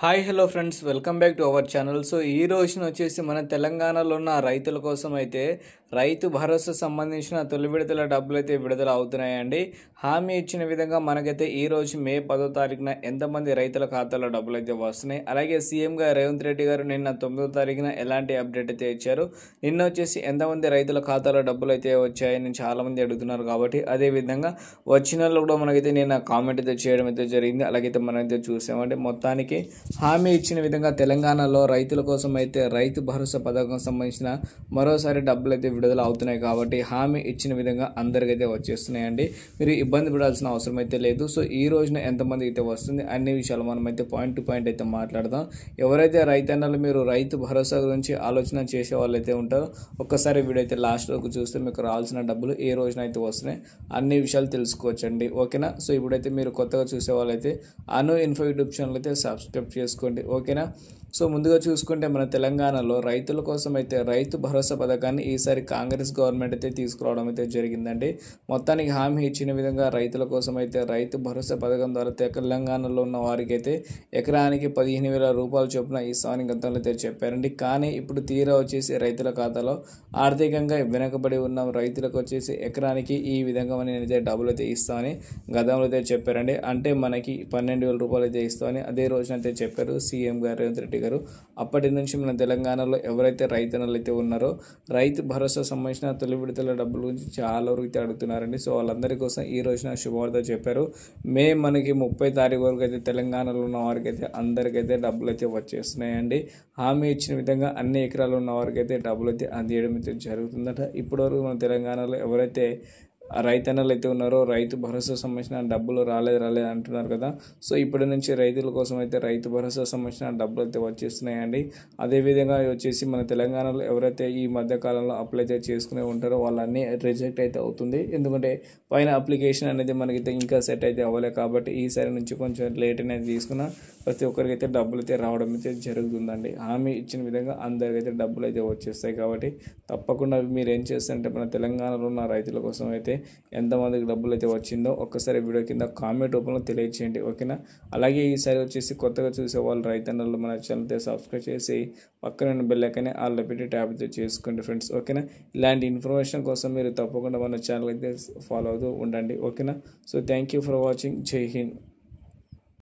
Hi hello friends, welcome back to our channel. So ఈ రోజున వచ్చేసి మన తెలంగాణలో ఉన్న రైతుల కోసం అయితే రైతు భరోసా సంబంధించిన తొలి విడతల డబ్బులు అయితే విడుదల అవుతున్నాయండి. హామీ ఇచ్చిన విధంగా మనకైతే ఈ రోజు మే 10వ తారీఖున ఎంతమంది రైతుల ఖాతాలో డబ్బులు అయితే వస్తున్నాయి, అలాగే సీఎంగా రేవంత్ రెడ్డి గారు నిన్న 9వ తారీఖున ఎలాంటి అప్డేట్ అయితే ఇచ్చారు, నిన్న వచ్చేసి ఎంతమంది రైతుల ఖాతాలో డబ్బులు అయితే వచ్చాయని చాలామంది అడుగుతున్నారు. కాబట్టి అదేవిధంగా వచ్చిన వాళ్ళు కూడా మనకైతే నిన్న కామెంట్ అయితే చేయడం అయితే జరిగింది. అలాగైతే మనమైతే చూసామంటే మొత్తానికి హామీ ఇచ్చిన విధంగా తెలంగాణలో రైతుల కోసం అయితే రైతు భరోసా పథకం సంబంధించిన మరోసారి డబ్బులు అయితే విడుదల అవుతున్నాయి. కాబట్టి హామీ ఇచ్చిన విధంగా అందరికైతే వచ్చేస్తున్నాయండి. మీరు ఇబ్బంది పడాల్సిన అవసరం అయితే లేదు. సో ఈ రోజున ఎంతమంది అయితే వస్తుంది అన్ని విషయాలు మనం అయితే పాయింట్ టు పాయింట్ అయితే మాట్లాడదాం. ఎవరైతే రైతన్నలు మీరు రైతు భరోసా గురించి ఆలోచన చేసే వాళ్ళు అయితే ఉంటారో ఒక్కసారి వీడియో అయితే లాస్ట్ వరకు చూస్తే మీకు రావాల్సిన డబ్బులు ఏ రోజున అయితే వస్తున్నాయి అన్ని విషయాలు తెలుసుకోవచ్చండి. ఓకేనా? సో ఇప్పుడైతే మీరు కొత్తగా చూసే వాళ్ళైతే అను ఇన్ఫో యూట్యూబ్ ఛానల్ అయితే సబ్స్క్రైబ్ చేసుకోండి. ఓకేనా? సో ముందుగా చూసుకుంటే మన తెలంగాణలో రైతుల కోసం అయితే రైతు భరోసా పథకాన్ని ఈసారి కాంగ్రెస్ గవర్నమెంట్ అయితే తీసుకురావడం అయితే జరిగిందండి. మొత్తానికి హామీ ఇచ్చిన విధంగా రైతుల కోసం అయితే రైతు భరోసా పథకం ద్వారా తెలంగాణలో ఉన్న వారికి అయితే ఎకరానికి 15,000 రూపాయల చొప్పున ఇస్తామని గతంలో అయితే చెప్పారండి. కానీ ఇప్పుడు తీరా వచ్చేసి రైతుల ఖాతాలో ఆర్థికంగా వెనకబడి ఉన్న రైతులకు వచ్చేసి ఎకరానికి ఈ విధంగా నేనైతే డబ్బులు అయితే ఇస్తామని గతంలో అయితే చెప్పారండి. అంటే మనకి 12,000 రూపాయలు అయితే ఇస్తామని అదే రోజున అయితే చెప్పారు సీఎం గారు రేవంత్ రెడ్డి గారు. అప్పటి నుంచి మన తెలంగాణలో ఎవరైతే రైతన్నలు అయితే ఉన్నారో రైతు భరోసా సంబంధించిన తొలి విడతల డబ్బుల గురించి చాలా వరకు అయితే అడుగుతున్నారండి. సో వాళ్ళందరి కోసం ఈ రోజున శుభవార్త చెప్పారు. మనకి 30 తారీఖు వరకు అయితే తెలంగాణలో ఉన్న వారికి అయితే అందరికైతే డబ్బులు అయితే వచ్చేస్తున్నాయండి. హామీ ఇచ్చిన విధంగా అన్ని ఎకరాలు ఉన్న వారికి అయితే డబ్బులు అయితే అందియడం అయితే జరుగుతుందట. ఇప్పటివరకు మన తెలంగాణలో ఎవరైతే రైతన్నలు అయితే ఉన్నారో రైతు భరోసా సంబంధించిన డబ్బులు రాలేదు అంటున్నారు కదా. సో ఇప్పటి నుంచి రైతుల కోసం అయితే రైతు భరోసా సంబంధించిన డబ్బులు అయితే వచ్చేస్తున్నాయండి. అదేవిధంగా వచ్చేసి మన తెలంగాణలో ఎవరైతే ఈ మధ్యకాలంలో అప్లై అయితే చేసుకునే ఉంటారో వాళ్ళన్నీ రిజెక్ట్ అయితే అవుతుంది. ఎందుకంటే పైన అప్లికేషన్ అనేది మనకైతే ఇంకా సెట్ అయితే అవ్వలేదు. కాబట్టి ఈసారి నుంచి కొంచెం లేట్ అనేది తీసుకున్న ప్రతి ఒక్కరికైతే డబ్బులు అయితే రావడం అయితే జరుగుతుందండి. హామీ ఇచ్చిన విధంగా అందరికైతే డబ్బులు అయితే వచ్చేస్తాయి. కాబట్టి తప్పకుండా మీరు ఏం చేస్తారంటే మన తెలంగాణలో ఉన్న రైతుల కోసం అయితే ఎంతమందికి డబ్బులు అయితే వచ్చిందో ఒక్కసారి వీడియో కింద కామెంట్ రూపంలో తెలియచేయండి. ఓకేనా? అలాగే ఈసారి వచ్చేసి కొత్తగా చూసే వాళ్ళు రైతన్నలు మన ఛానల్ సబ్స్క్రైబ్ చేసి పక్కన బెల్ ఐకాన్ ఆల్ పెట్టి ట్యాప్ అయితే చేసుకోండి ఫ్రెండ్స్. ఓకేనా? ఇలాంటి ఇన్ఫర్మేషన్ కోసం మీరు తప్పకుండా మన ఛానల్ అయితే ఫాలో అవుతూ ఉండండి. ఓకేనా? So thank you for watching. జై హింద్.